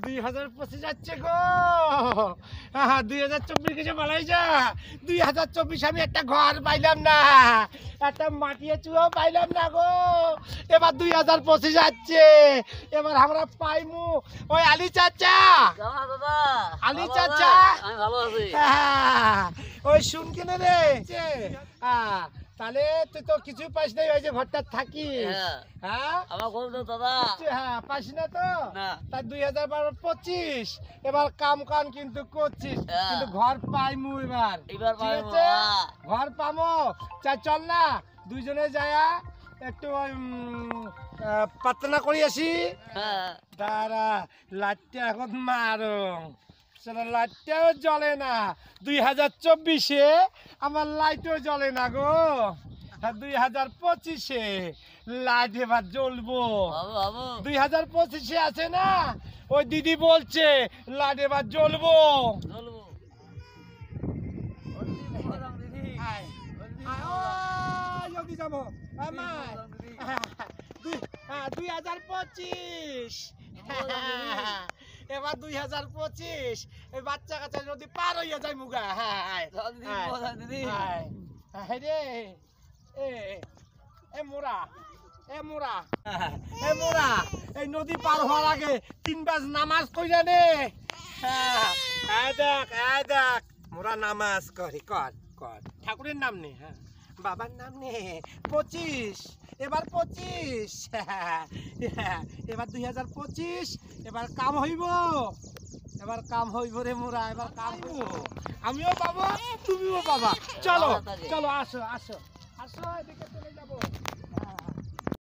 2025 যাচ্ছে গো। 2024 কিছু বলাই যা। 2024 আমি একটা ঘর পাইলাম না, একটা মাটিয়ে চুয়াও পাইলাম না গো। এবার 2025 যাচ্ছে, এবার আমরা পাইমু ওই আলী চাচা। আলী চাচা আমি ভালো আছি। ওই শুন কিনে রে, তাহলে তুই তো কিছু পাইস নাই, ওই যে ঘরটা থাকি। হ্যাঁ আমার ঘর তো দাদা। হ্যাঁ পাইস না তো। না। তাই 2025 এবার কাম কান কিন্তু করছিস, কিন্তু ঘর পাইমু এবার। এবার ঠিক পাইমু, আছে? ঘর পামো। চল না দুইজনে যায়া একটু ওই প্রার্থনা করি আসি। তারা লাইটটা এখন মারো, সেটা লাইটটাও জ্বলে না। 2024-এ আমার লাইটও জ্বলে না গো। 2025-এ লাইট এবার জ্বলবো। 2025-এ আছে না, ওই দিদি বলছে লাইট এবার জ্বলবো। জলদি যাবো। 2025 এবার 2025 এই বাচ্চা কাচ্চা যদি পার হইয়া যায় মুগা। রে এ মোরা এই নদী পার হওয়ার আগে 3 বার নামাজ কইরা নে। দেখ মোরা নামাজ করি, কর ঠাকুরের নাম নে, বাবার নাম নে। 25 এবার 25 এবার 2025 এবার কাম হইব, রে মোরা, এবার কাম হইব। আমিও পাবো, তুমিও পাবা। চলো আসো এদিকে চলে যাবো।